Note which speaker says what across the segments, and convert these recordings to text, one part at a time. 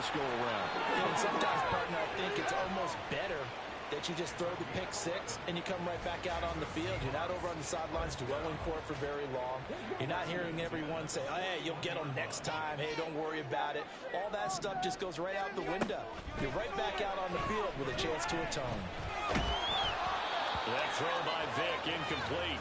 Speaker 1: this go-around.
Speaker 2: Yeah, and sometimes, partner, I think it's almost better that you just throw the pick six and you come right back out on the field. You're not over on the sidelines dwelling for it for very long. You're not hearing everyone say, oh, hey, you'll get them next time. Hey, don't worry about it. All that stuff just goes right out the window. You're right back out on the field with a chance to atone.
Speaker 1: That throw by Vic, incomplete.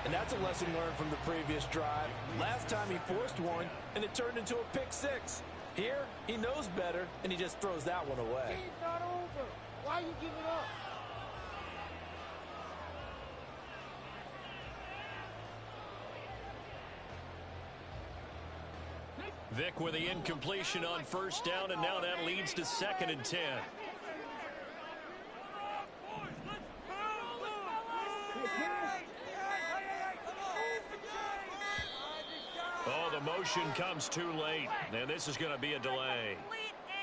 Speaker 2: And that's a lesson learned from the previous drive. Last time he forced one, and it turned into a pick six. Here, he knows better, and he just throws that one away.
Speaker 3: Game's not over. Why you giving up?
Speaker 1: Vic with the incompletion on first down, and now that leads to 2nd and 10. Oh, the motion comes too late, and this is going to be a delay.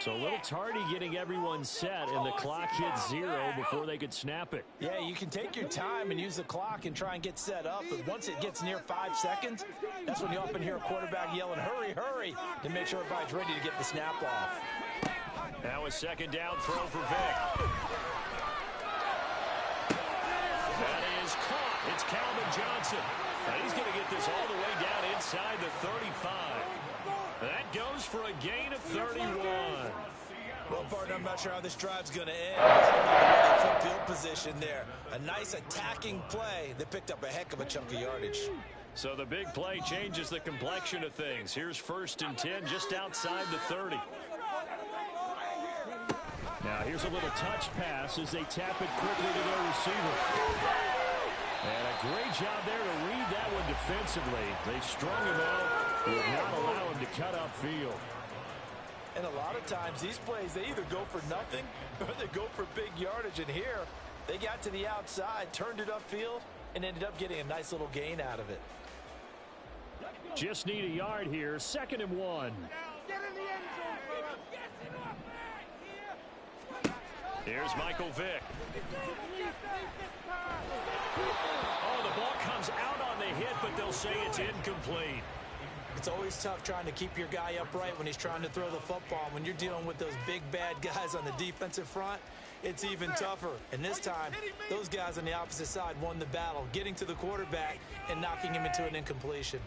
Speaker 1: So a little tardy getting everyone set, and the clock hits 0 before they could snap it.
Speaker 2: Yeah, you can take your time and use the clock and try and get set up, but once it gets near 5 seconds, that's when you often hear a quarterback yelling, hurry, hurry, to make sure everybody's ready to get the snap off.
Speaker 1: Now a 2nd down throw for Vic. That is caught. It's Calvin Johnson. And he's going to get this all the way down inside the 35. That goes for a gain of 31.
Speaker 2: Well, partner, I'm not sure how this drive's going to end. It's about the field position there. A nice attacking play that picked up a heck of a chunk of yardage.
Speaker 1: So the big play changes the complexion of things. Here's 1st and 10 just outside the 30. Now here's a little touch pass as they tap it quickly to their receiver. And a great job there to read that one defensively. They strung him out. Would not allow him to cut upfield.
Speaker 2: And a lot of times these plays, they either go for nothing or they go for big yardage. And here, they got to the outside, turned it upfield, and ended up getting a nice little gain out of it.
Speaker 1: Just need a yard here. 2nd and 1.
Speaker 3: Get in the end zone,
Speaker 1: Here's Michael Vick. Oh, the ball comes out on the hit, but they'll say it's incomplete.
Speaker 2: It's always tough trying to keep your guy upright when he's trying to throw the football. When you're dealing with those big, bad guys on the defensive front, it's even tougher. And this time, those guys on the opposite side won the battle, getting to the quarterback and knocking him into an incompletion.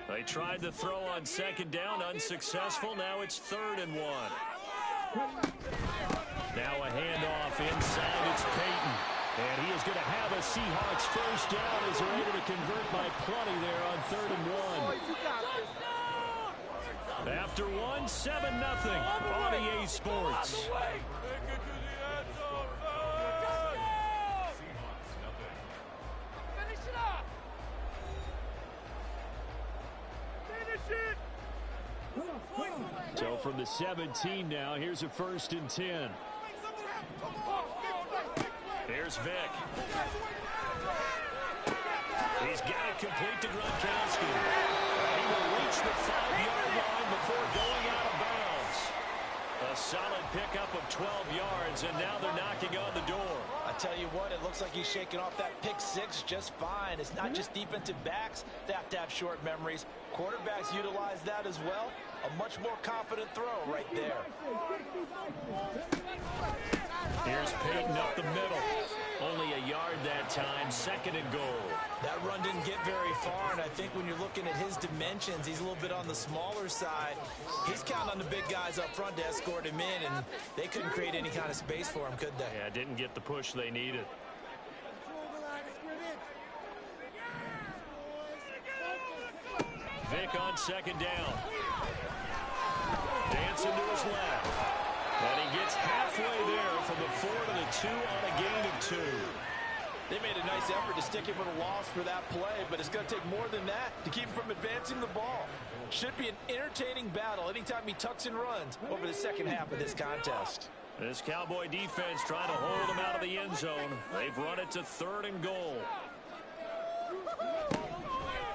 Speaker 1: They tried the throw on 2nd down, unsuccessful. Now it's 3rd and 1. Now a handoff inside. It's Peyton. And he is going to have a Seahawks 1st down as they're able to convert by plenty there on 3rd and 1. After 1, 7-0 on EA Sports. So from the 17 now, here's a 1st and 10. Here's Vic. He's got it complete to Gronkowski. He will reach the 5-yard line before going out of bounds. A solid pickup of 12 yards, and now they're knocking on the door.
Speaker 2: I tell you what, it looks like he's shaking off that pick six just fine. It's not just defensive backs that have to have short memories. Quarterbacks utilize that as well. A much more confident throw right there.
Speaker 1: Here's Peyton up the middle. Only a yard that time, 2nd and goal.
Speaker 2: That run didn't get very far, and I think when you're looking at his dimensions, he's a little bit on the smaller side. He's counting on the big guys up front to escort him in, and they couldn't create any kind of space for him, could they?
Speaker 1: Yeah, didn't get the push they needed. Vic on 2nd down. Dancing to his left. And he gets halfway there from the 4 to the 2 on a gain of 2.
Speaker 2: They made a nice effort to stick him with a loss for that play, but it's going to take more than that to keep him from advancing the ball. Should be an entertaining battle anytime he tucks and runs over the second half of this contest.
Speaker 1: This Cowboy defense trying to hold him out of the end zone. They've run it to 3rd and goal.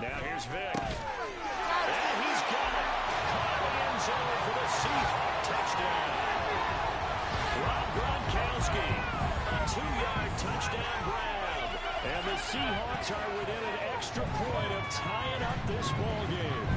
Speaker 1: Now here's Vic. And he's got it. Caught in the end zone for the Seahawks touchdown. Rob Gronkowski, a 2-yard touchdown grab. And the Seahawks are within an extra point of tying up this ball game.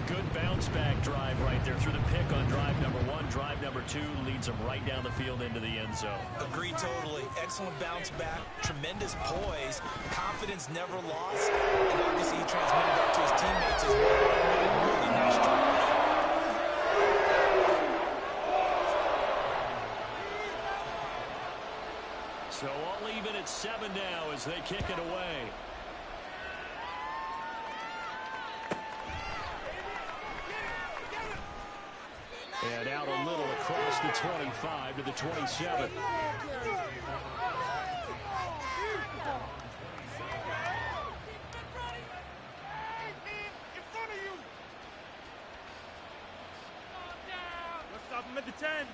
Speaker 1: Good bounce back drive right there through the pick on drive number 1. On drive number 2, leads them right down the field into the end zone.
Speaker 2: Agree totally. Excellent bounce back. Tremendous poise. Confidence never lost. And obviously he transmitted that to his teammates as well. Really nice drive.
Speaker 1: So all even at 7 now as they kick it away. And out a little across the 25 to the 27.
Speaker 3: Let's stop him at the 10.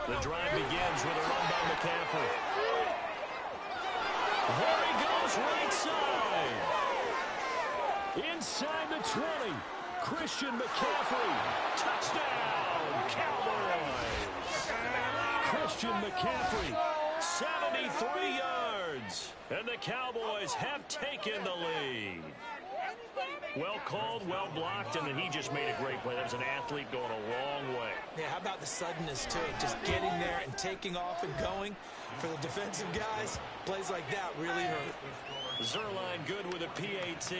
Speaker 1: The drive begins with a run by McCaffrey. There he goes right side. Inside the 20. Christian McCaffrey. Touchdown, Cowboys. Christian McCaffrey, 73 yards. And the Cowboys have taken the lead. Well called, well blocked, and then he just made a great play. That was an athlete going a long way.
Speaker 2: Yeah, how about the suddenness to it? Just getting there and taking off and going. For the defensive guys, plays like that really hurt.
Speaker 1: Zerline good with a PAT.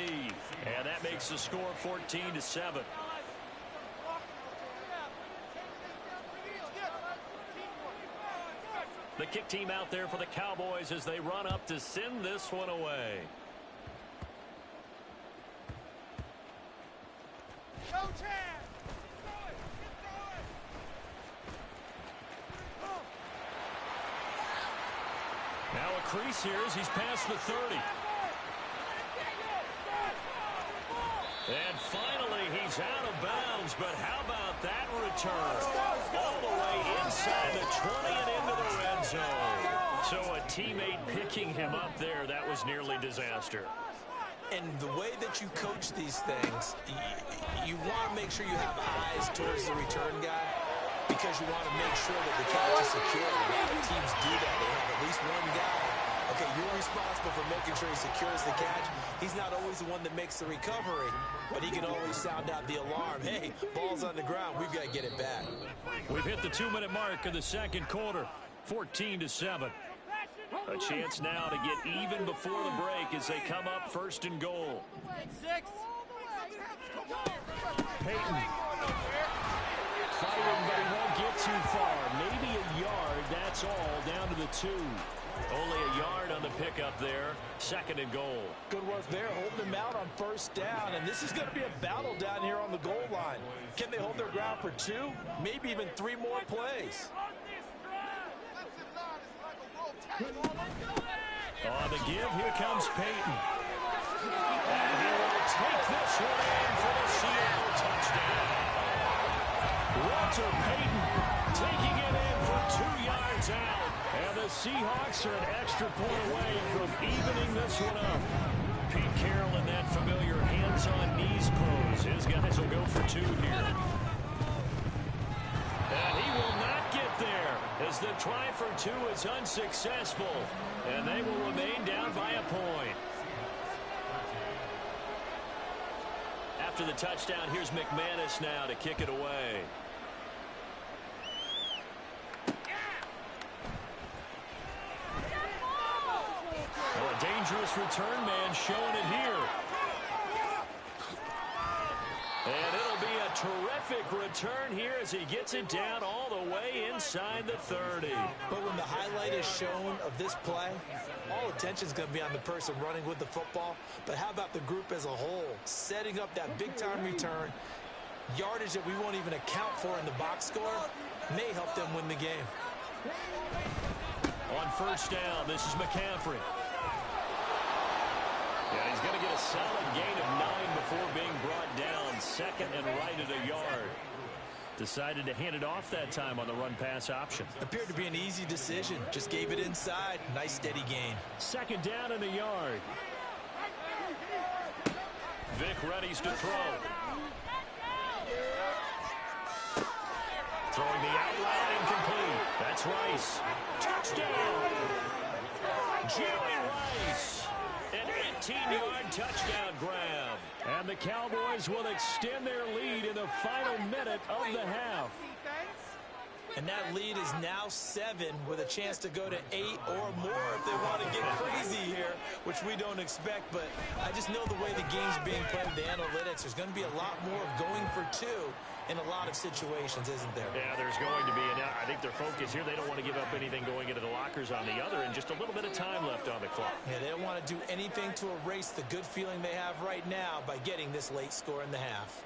Speaker 1: And that makes the score 14-7. The kick team out there for the Cowboys as they run up to send this one away. Now a crease here as he's past the 30. And finally, he's out of bounds. But how about that return? All the way inside the 20 and into the red zone. So a teammate picking him up there, that was nearly disaster.
Speaker 2: And the way that you coach these things, you want to make sure you have eyes towards the return guy because you want to make sure that the catch is secure. A lot of teams do that. They have at least one guy. Okay, you're responsible for making sure he secures the catch. He's not always the one that makes the recovery, but he can always sound out the alarm. Hey, ball's on the ground. We've got to get it back.
Speaker 1: We've hit the 2-minute mark of the second quarter, 14-7. A chance now to get even before the break as they come up first and goal. Peyton fighting, but he won't get too far. Maybe a yard, that's all, down to the 2. Only a yard on the pickup there. Second and goal.
Speaker 2: Good work there, holding them out on first down, and this is going to be a battle down here on the goal line. Can they hold their ground for 2, maybe even 3 more plays?
Speaker 1: On the give, here comes Peyton. And he will take this one in for the Seattle touchdown. Walter Payton taking it in for 2 yards out. And the Seahawks are an extra point away from evening this one up. Pete Carroll in that familiar hands-on-knees pose. His guys will go for 2 here. And he will not get there as the try for 2 is unsuccessful. And they will remain down by a point. After the touchdown, here's McManus now to kick it away. Oh, a dangerous return man showing it here. And it'll be a terrific return here as he gets it down all the way inside the 30.
Speaker 2: But when the highlight is shown of this play, all attention is going to be on the person running with the football. But how about the group as a whole? Setting up that big-time return, yardage that we won't even account for in the box score, may help them win the game.
Speaker 1: On first down, this is McCaffrey. Yeah, he's going to get a solid gain of 9 before being brought down. Second and right at a yard. Decided to hand it off that time on the run-pass option.
Speaker 2: Appeared to be an easy decision. Just gave it inside. Nice, steady gain.
Speaker 1: Second down and a yard. Vic readies to throw. Throwing the out route incomplete. That's It's Rice. Touchdown. Jerry Rice. An 18-yard touchdown grab. And the Cowboys will extend their lead in the final minute of the half.
Speaker 2: And that lead is now 7 with a chance to go to 8 or more if they want to get crazy here, which we don't expect. But I just know the way the game's being played, the analytics, there's going to be a lot more of going for 2 in a lot of situations, isn't there?
Speaker 1: Yeah, there's going to be. And I think their focus here, they don't want to give up anything going into the lockers on the other, and just a little bit of time left on the clock.
Speaker 2: Yeah, they don't want to do anything to erase the good feeling they have right now by getting this late score in the half.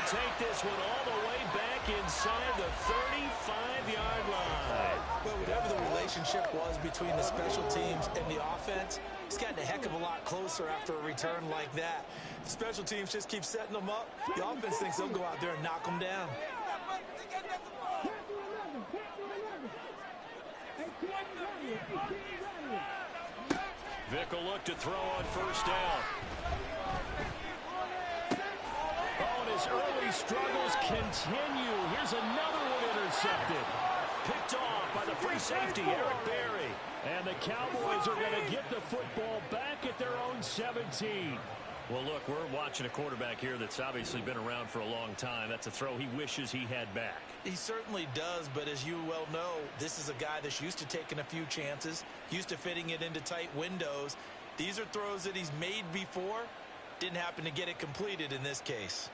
Speaker 1: Take this one all the way back inside the 35-yard line.
Speaker 2: Well, whatever the relationship was between the special teams and the offense, it's gotten a heck of a lot closer after a return like that. The special teams just keep setting them up. The offense thinks they'll go out there and knock them down.
Speaker 1: Vick will look to throw on first down. His early struggles continue. Here's another one intercepted. Picked off by the free safety, Eric Berry. And the Cowboys are going to get the football back at their own 17. Well, look, we're watching a quarterback here that's obviously been around for a long time. That's a throw he wishes he had back.
Speaker 2: He certainly does, but as you well know, this is a guy that's used to taking a few chances, used to fitting it into tight windows. These are throws that he's made before. Didn't happen to get it completed in this case.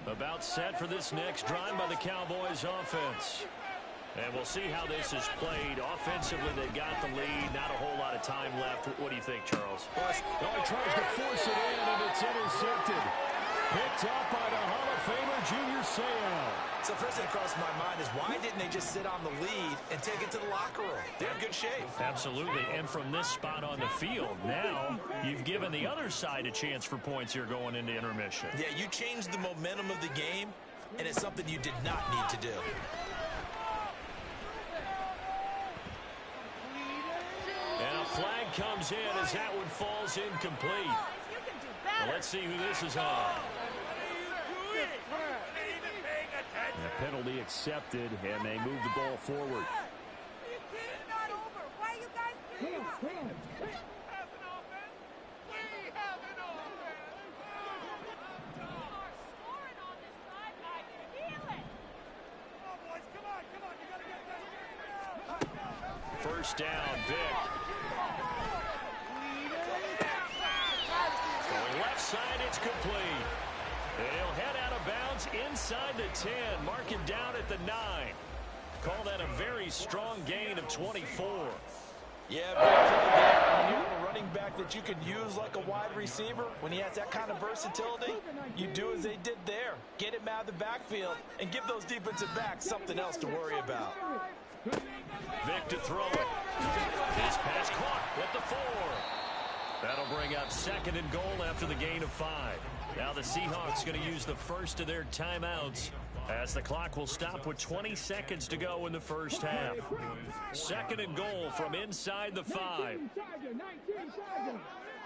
Speaker 1: About set for this next drive by the Cowboys offense. And we'll see how this is played. Offensively, they got the lead. Not a whole lot of time left. What do you think, Charles?
Speaker 4: Well, he tries to force it in, and it's intercepted. Picked up by the Hall of Famer, Junior Seau.
Speaker 2: So first thing that crossed my mind is why didn't they just sit on the lead and take it to the locker room? They're in good shape.
Speaker 1: Absolutely. And from this spot on the field, now you've given the other side a chance for points here going into intermission.
Speaker 2: Yeah, you changed the momentum of the game, and it's something you did not need to do.
Speaker 1: And a flag comes in as that one falls incomplete. Well, let's see who this is on.
Speaker 4: The penalty accepted, and they move the ball forward.
Speaker 5: It's not over. Why are you guys giving up? We have an offense. We have an offense. Scoring on this drive. I can feel it. Come on, boys. Come on. Come on. You got to get that.
Speaker 1: First down, Vick. Going left side, it's complete. They'll head out of bounds inside the 10. Mark him down at the 9. Call that a very strong gain of 24.
Speaker 2: Yeah, big play there. When you have a running back that you can use like a wide receiver, when he has that kind of versatility, you do as they did there. Get him out of the backfield and give those defensive backs something else to worry about.
Speaker 1: Vick to throw it. His pass caught at the 4. That'll bring up 2nd and goal after the gain of 5. Now the Seahawks going to use the first of their timeouts as the clock will stop with 20 seconds to go in the first half. 2nd and goal from inside the 5.
Speaker 3: I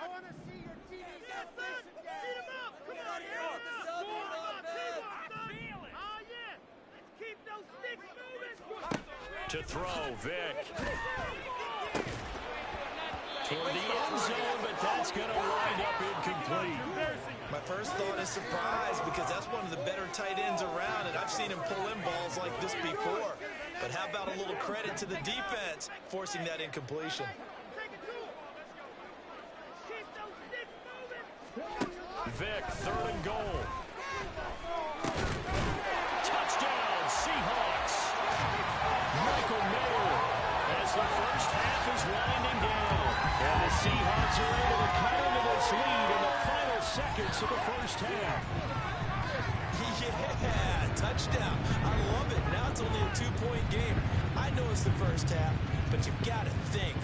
Speaker 3: want to see your team get this again. Come on, oh, yeah. Let's keep those sticks moving.
Speaker 1: To throw, Vick. Toward the end zone, but that's going to wind up incomplete.
Speaker 2: My first thought is surprise because that's one of the better tight ends around, and I've seen him pull in balls like this before. But how about a little credit to the defense forcing that incompletion?
Speaker 1: Vick, 3rd and goal. Touchdown, Seahawks. Michael Mayer as the first half is winding down. And the Seahawks are able to cut into this lead in the final seconds of the first half.
Speaker 2: Yeah, touchdown. I love it. Now it's only a 2-point game. I know it's the first half, but you've got to think.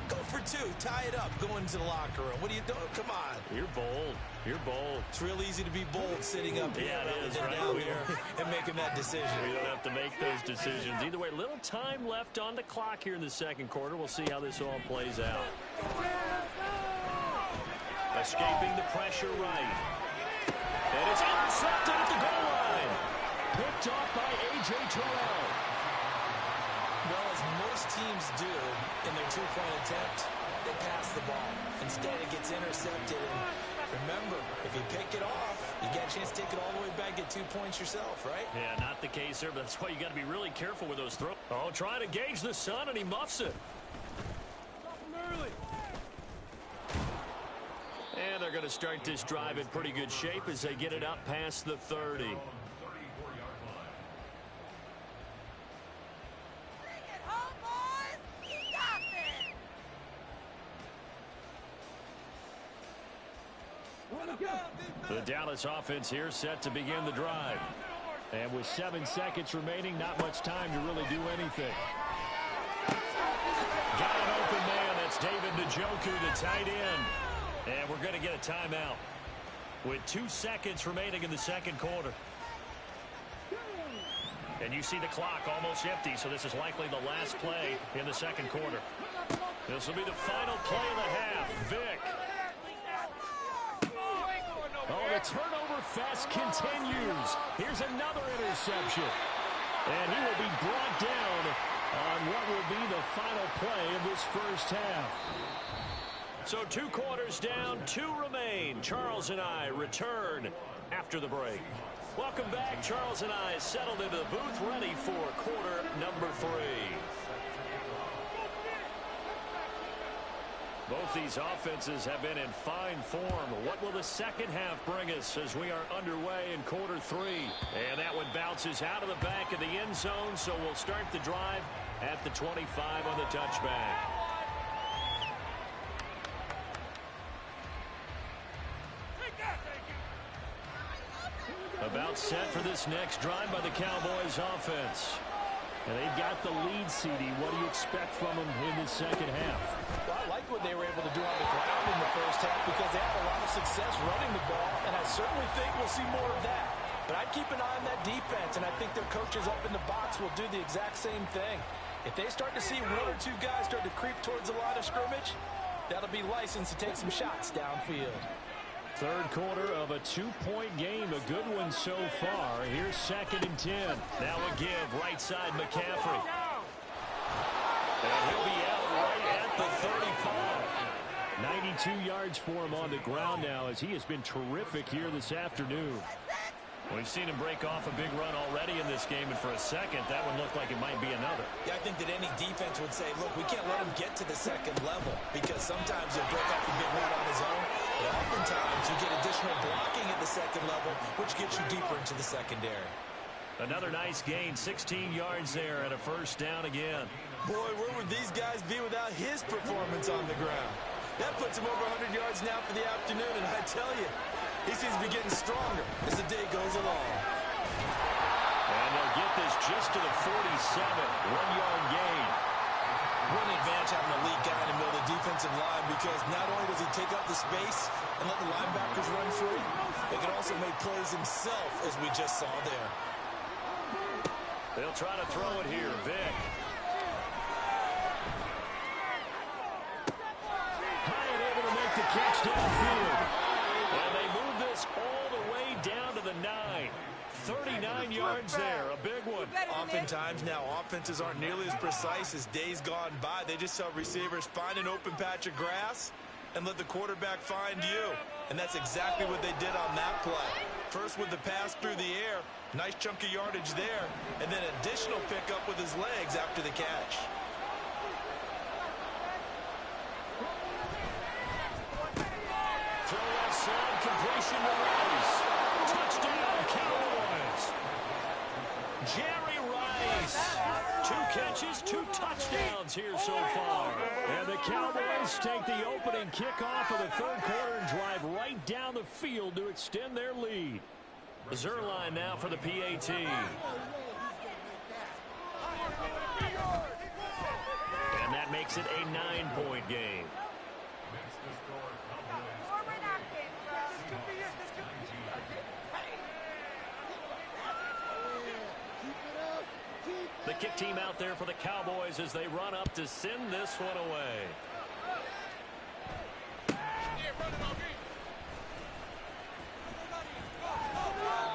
Speaker 2: Go for 2. Tie it up, go into the locker room. What are you doing? Come on.
Speaker 1: You're bold. You're bold.
Speaker 2: It's real easy to be bold sitting up here
Speaker 1: Yeah, it is, right?
Speaker 2: down here and making that decision.
Speaker 1: We don't have to make those decisions. Either way, little time left on the clock here in the second quarter. We'll see how this all plays out. Escaping the pressure right. And it's intercepted at the goal line. Picked off by A.J. Terrell.
Speaker 2: Well, as most teams do in their two-point attempt, they pass the ball. Instead, it gets intercepted. And remember, if you pick it off, you get a chance to take it all the way back, get 2 points yourself, right?
Speaker 1: Yeah, not the case there, but that's why you got to be really careful with those throws. Oh, trying to gauge the sun, and he muffs it. And they're going to start this drive in pretty good shape as they get it up past the 30.
Speaker 5: Bring it home, boys. You got this.
Speaker 1: The Dallas offense here set to begin the drive. And with 7 seconds remaining, not much time to really do anything. Got an open man. That's David Njoku, the tight end. And we're going to get a timeout with 2 seconds remaining in the second quarter. And you see the clock almost empty, so this is likely the last play in the second quarter. This will be the final play of the half. Vic. Oh, the turnover fest continues. Here's another interception. And he will be brought down on what will be the final play of this first half. So 2 quarters down, 2 remain. Charles and I return after the break. Welcome back. Charles and I settled into the booth, ready for quarter number 3. Both these offenses have been in fine form. What will the second half bring us as we are underway in quarter 3? And that one bounces out of the back of the end zone, so we'll start the drive at the 25 on the touchback. About set for this next drive by the Cowboys offense. And they've got the lead, CD. What do you expect from them in the second half?
Speaker 2: Well, I like what they were able to do on the ground in the first half because they had a lot of success running the ball, and I certainly think we'll see more of that. But I'd keep an eye on that defense, and I think their coaches up in the box will do the exact same thing. If they start to see 1 or 2 guys start to creep towards the line of scrimmage, that'll be license to take some shots downfield.
Speaker 1: Third quarter of a 2-point game. A good one so far. Here's 2nd and 10. Now a give. Right side, McCaffrey. And he'll be out right at the 35. 92 yards for him on the ground now as he has been terrific here this afternoon. We've seen him break off a big run already in this game, and for a second, that one looked like it might be another.
Speaker 2: Yeah, I think that any defense would say, look, we can't let him get to the second level because sometimes he'll break off a big run on his own, but oftentimes you get additional blocking at the second level, which gets you deeper into the secondary.
Speaker 1: Another nice gain, 16 yards there, and a first down again.
Speaker 2: Boy, where would these guys be without his performance on the ground? That puts him over 100 yards now for the afternoon, and I tell you, he seems to be getting stronger as the day goes along.
Speaker 1: And they'll get this just to the 47, 1-yard gain.
Speaker 2: What an advantage having a lead guy in the middle of the defensive line because not only does he take up the space and let the linebackers run free, he can also make plays himself, as we just saw there.
Speaker 1: They'll try to throw it here. Vic. Hyatt able to make the catch downfield. And they move this all the way down to the 9. 39 yards there, a big one.
Speaker 2: Oftentimes now offenses aren't nearly as precise as days gone by. They just tell receivers, find an open patch of grass and let the quarterback find you. And that's exactly what they did on that play. First with the pass through the air, nice chunk of yardage there, and then additional pickup with his legs after the catch.
Speaker 1: Throw outside, completion to Rice. Touchdown, Cowboys. Jerry Rice. 2 catches, 2 touchdowns here so far. And the Cowboys take the opening kickoff of the third quarter and drive right down the field to extend their lead. Zerline now for the PAT. And that makes it a 9-point game. The kick team out there for the Cowboys as they run up to send this one away.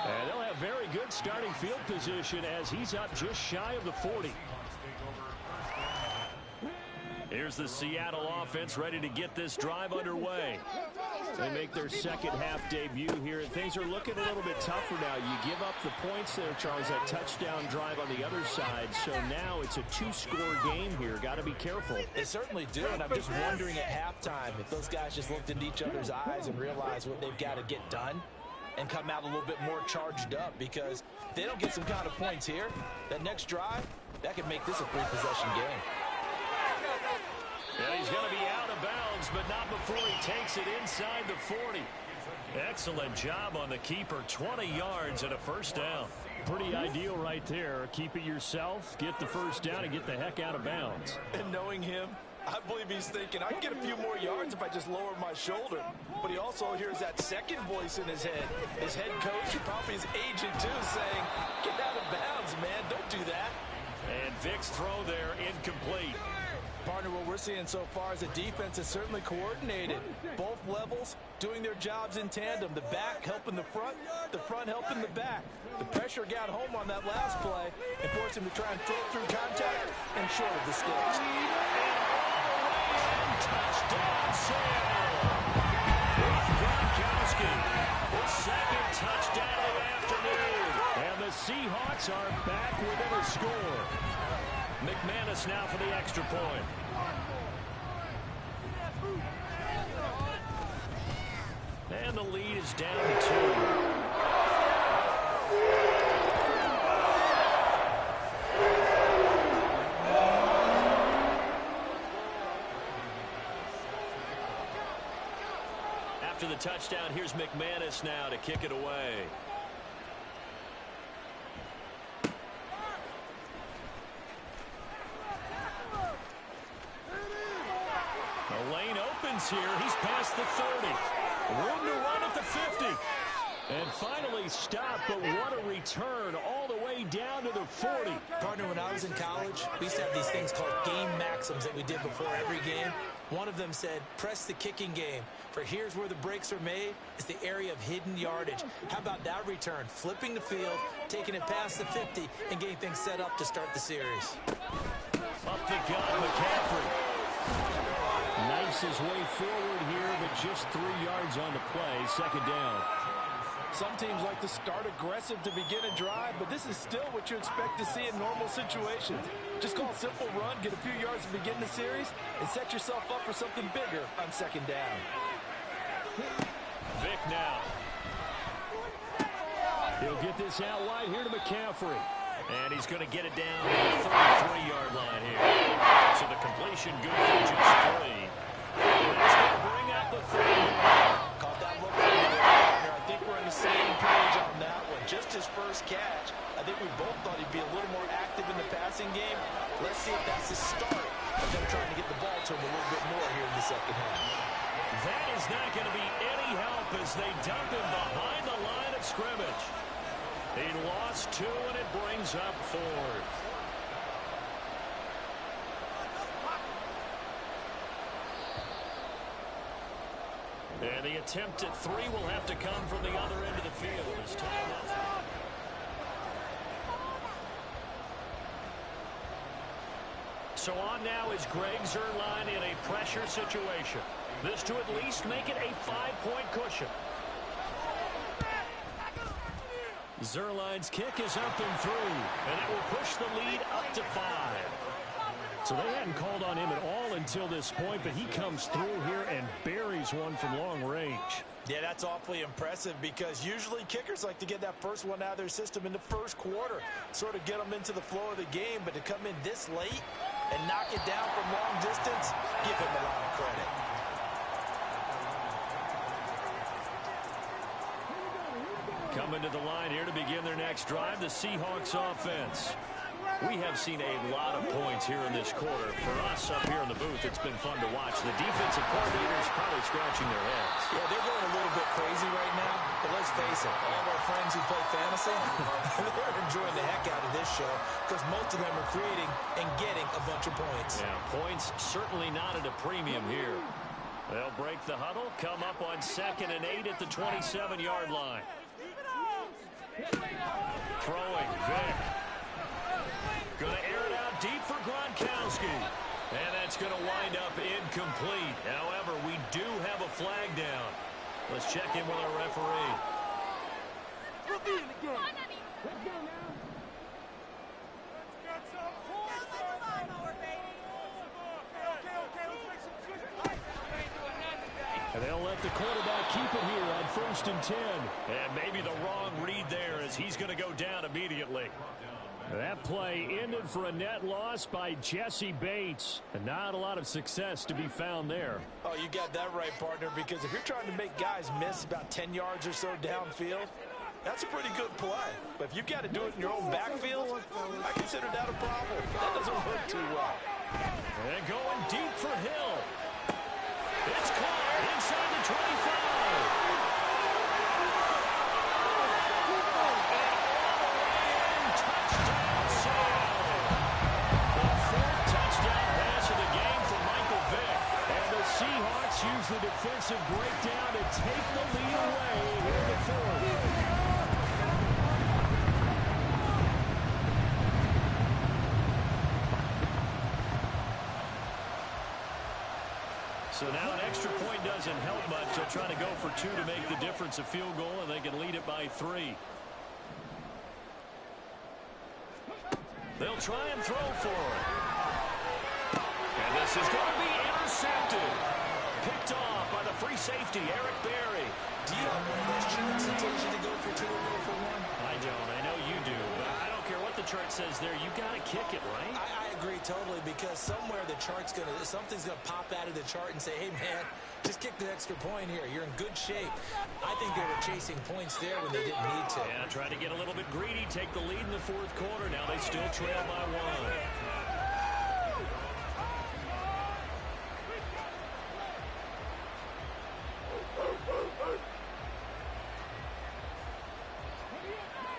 Speaker 4: And they'll have very good starting field position as he's up just shy of the 40.
Speaker 1: Here's the Seattle offense ready to get this drive underway.
Speaker 4: They make their second half debut here, and things are looking a little bit tougher now. You give up the points there, Charles, that touchdown drive on the other side. So now it's a two-score game here. Got to be careful.
Speaker 2: They certainly do, and I'm just wondering at halftime if those guys just looked into each other's eyes and realized what they've got to get done and come out a little bit more charged up, because if they don't get some kind of points here, that next drive, that could make this a three-possession game.
Speaker 1: And he's going to be out of bounds, but not before he takes it inside the 40. Excellent job on the keeper. 20 yards and a first down.
Speaker 4: Pretty ideal right there. Keep it yourself, get the first down, and get the heck out of bounds.
Speaker 2: And knowing him, I believe he's thinking, I can get a few more yards if I just lower my shoulder. But he also hears that second voice in his head. His head coach, and probably his agent too, saying, get out of bounds, man. Don't do that.
Speaker 1: And Vic's throw there incomplete.
Speaker 2: Partner, what we're seeing so far is the defense is certainly coordinated. Both levels doing their jobs in tandem. The back helping the front helping the back. The pressure got home on that last play and forced him to try and throw through contact and short of the sticks.
Speaker 1: Touchdown, Seattle. Gronkowski, his second touchdown of the afternoon.
Speaker 4: And the Seahawks are back within a score.
Speaker 1: McManus now for the extra point. And the lead is down to 2. After the touchdown, here's McManus now to kick it away. The lane opens here. He's past the 30. Room to run at the 50.
Speaker 4: And finally stopped, but what a return all the way down to the 40.
Speaker 2: Partner, when I was in college, we used to have these things called game maxims that we did before every game. One of them said, press the kicking game. For here's where the breaks are made. It's the area of hidden yardage. How about that return? Flipping the field, taking it past the 50, and getting things set up to start the series.
Speaker 1: Up the gut, McCaffrey.
Speaker 4: Knifes his way forward here, but just 3 yards on the play. Second down.
Speaker 2: Some teams like to start aggressive to begin a drive, but this is still what you expect to see in normal situations. Just call a simple run, get a few yards to begin the series, and set yourself up for something bigger on second down.
Speaker 1: Vic now.
Speaker 4: He'll get this out wide here to McCaffrey.
Speaker 1: And he's going to get it down to the 33-yard line here. So the completion good for just 3. And that's going to bring up the 30.
Speaker 2: Caught that look for you there, partner. I think we're on the same page on that one. Just his first catch. I think we both thought he'd be a little more active in the passing game. Let's see if that's the start of them trying to get the ball to him a little bit more here in the second half.
Speaker 1: That is not going to be any help as they dump him behind the line of scrimmage. He lost 2, and it brings up 4th. And the attempt at 3 will have to come from the other end of the field. This time. So on now is Greg Zuerlein in a pressure situation. This to at least make it a 5-point cushion. Zuerlein's kick is up and through, and it will push the lead up to 5.
Speaker 4: So they hadn't called on him at all until this point, but he comes through here and buries one from long range.
Speaker 2: Yeah, that's awfully impressive because usually kickers like to get that first one out of their system in the first quarter, sort of get them into the flow of the game, but to come in this late and knock it down from long distance, give him a lot of credit.
Speaker 1: Coming to the line here to begin their next drive, the Seahawks offense. We have seen a lot of points here in this quarter. For us up here in the booth, it's been fun to watch. The defensive coordinators probably scratching their heads.
Speaker 2: Yeah, they're going a little bit crazy right now. But let's face it, all of our friends who play fantasy, they're enjoying the heck out of this show because most of them are creating and getting a bunch of points.
Speaker 1: Yeah, points certainly not at a premium here. They'll break the huddle, come up on 2nd and 8 at the 27-yard line. Throwing, Vic. Going to air it out deep for Gronkowski. And that's going to wind up incomplete. However, we do have a flag down. Let's check in with our referee.
Speaker 3: We'll be in the game. Let's go now. Let's get some points. Okay, let's make some switches.
Speaker 4: And they'll let the quarterback keep it here on 1st and 10.
Speaker 1: And maybe the wrong read there as he's going to go down immediately.
Speaker 4: That play ended for a net loss by Jesse Bates. And not a lot of success to be found there.
Speaker 2: Oh, you got that right, partner, because if you're trying to make guys miss about 10 yards or so downfield, that's a pretty good play. But if you've got to do it in your own backfield, I consider that a problem. That doesn't work too well.
Speaker 1: And going deep for Hill. It's caught inside the 25. Touchdown, Seattle. The 4th touchdown pass of the game for Michael Vick.
Speaker 4: And the Seahawks use the defensive breakdown to take the lead away here in the 4th.
Speaker 1: So now an extra point doesn't help much. They'll try to go for 2 to make the difference a field goal, and they can lead it by 3. They'll try and throw for it. And this is going to be intercepted. Picked off by the free safety, Eric Berry.
Speaker 2: Do you have one of those charts that tells you to go for 2 or go for 1?
Speaker 1: I don't. I know you do, but I don't care what the chart says there. You got to kick it, right?
Speaker 2: I agree totally, because somewhere the chart's going to, something's going to pop out of the chart and say, hey, man, just kick the extra point here. You're in good shape. I think they were chasing points there when they didn't need to.
Speaker 1: Yeah, trying to get a little bit greedy, take the lead in the 4th quarter. Now they still trail by 1.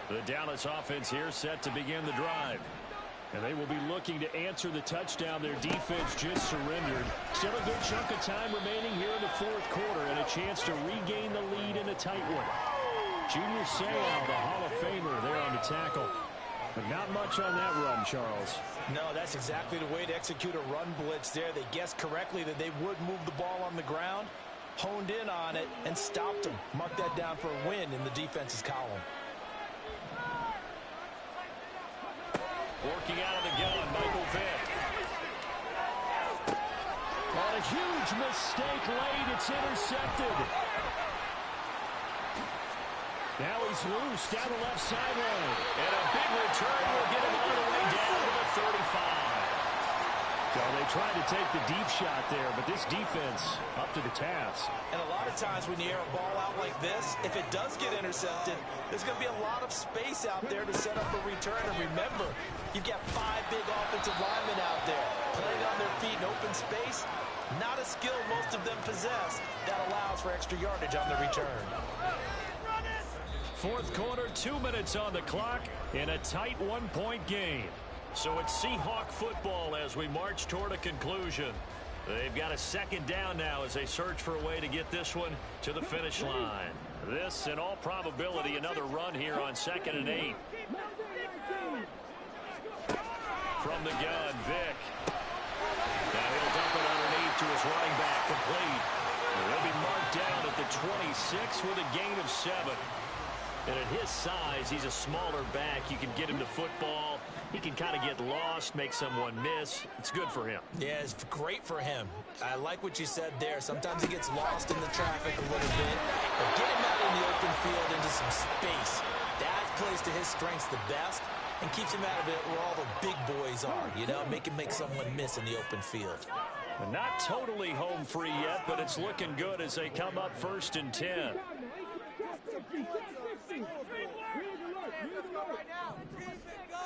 Speaker 1: The Dallas offense here set to begin the drive.
Speaker 4: And they will be looking to answer the touchdown their defense just surrendered. Still a good chunk of time remaining here in the 4th quarter and a chance to regain the lead in a tight one. Junior Seau, the Hall of Famer, there on the tackle. But not much on that run, Charles.
Speaker 2: No, that's exactly the way to execute a run blitz there. They guessed correctly that they would move the ball on the ground, honed in on it, and stopped them. Mark that down for a win in the defense's column.
Speaker 1: Working out of the gun, Michael Vick.
Speaker 4: On a huge mistake late, it's intercepted. Now he's loose down the left sideline.
Speaker 1: And a big return will get him all the way down to the 35.
Speaker 4: So they tried to take the deep shot there, but this defense up to the task.
Speaker 2: And a lot of times when you air a ball out like this, if it does get intercepted, there's going to be a lot of space out there to set up a return. And remember, you've got 5 big offensive linemen out there playing on their feet in open space. Not a skill most of them possess that allows for extra yardage on the return.
Speaker 1: 4th quarter, 2 minutes on the clock in a tight 1-point game. So it's Seahawk football as we march toward a conclusion. They've got a 2nd down now as they search for a way to get this one to the finish line. This, in all probability, another run here on 2nd and 8. From the gun, Vick. Now he'll dump it underneath to his running back, complete. He'll be marked down at the 26 with a gain of 7. And at his size, he's a smaller back. You can get him to football. He can kind of get lost, make someone miss. It's good for him.
Speaker 2: Yeah, it's great for him. I like what you said there. Sometimes he gets lost in the traffic a little bit. But get him out in the open field into some space. That plays to his strengths the best and keeps him out of it where all the big boys are. You know, make him make someone miss in the open field.
Speaker 1: Not totally home free yet, but it's looking good as they come up 1st and 10.
Speaker 3: Right now. Keep it going.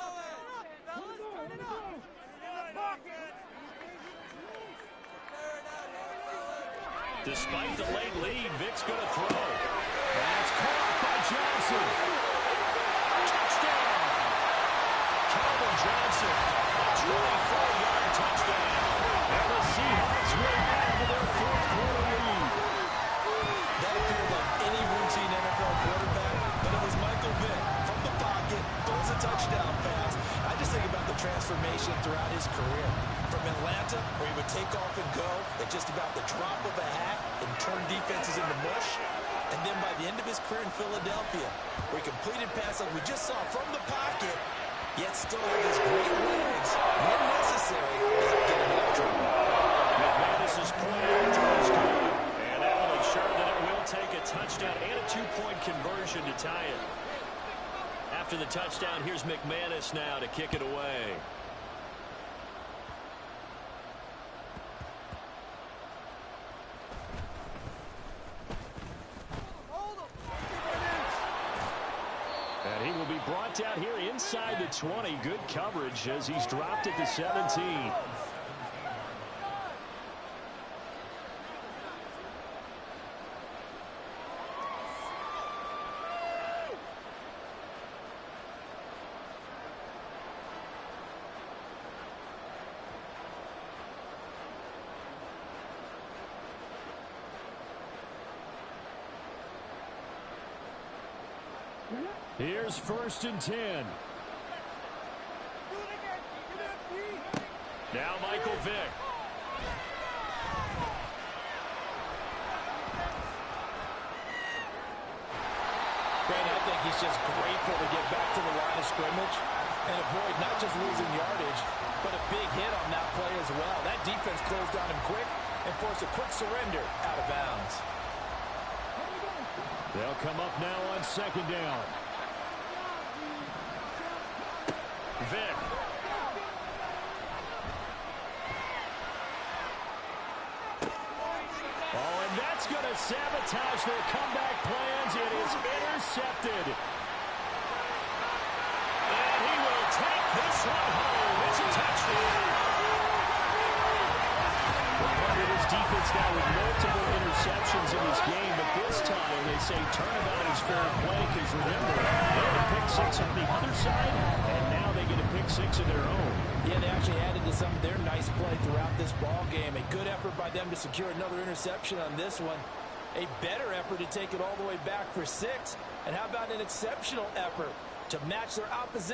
Speaker 1: Despite the late lead, Vic's going to throw. That's caught by Johnson. Touchdown. Calvin Johnson, a 24-yard touchdown. And the Seahawks will add to their fourth quarter lead.
Speaker 2: That appeared like any routine NFL quarterback, but it was Michael Vick from the pocket, throws a touchdown pass. I just think about the transformation throughout his career. From Atlanta, where he would take off and go at just about the drop of a hat and turn defenses into mush. And then by the end of his career in Philadelphia, where he completed passes like we just saw from the pocket, yet still had his great legs when necessary to get him out of trouble.
Speaker 1: McManus's point after is good. And that'll ensure that it will take a touchdown and a two-point conversion to tie it. After the touchdown, here's McManus now to kick it away. And he will be brought down here inside the 20. Good coverage as he's dropped at the 17. Here's 1st and 10. Now Michael Vick.
Speaker 2: Brandon, I think he's just grateful to get back to the line of scrimmage and avoid not just losing yardage, but a big hit on that play as well. That defense closed on him quick and forced a quick surrender out of bounds.
Speaker 1: They'll come up now on 2nd down. Vick. Oh, and that's going to sabotage their comeback plans. It is intercepted. And he will take this one home. It's a touchdown. Part of his defense now with multiple interceptions in this game, but this time they say turnabout is fair play because remember, they had a pick six on the other side, and now they get a pick six of their own.
Speaker 2: Yeah, they actually added to some of their nice play throughout this ball game. A good effort by them to secure another interception on this one. A better effort to take it all the way back for 6. And how about an exceptional effort to match their opposition?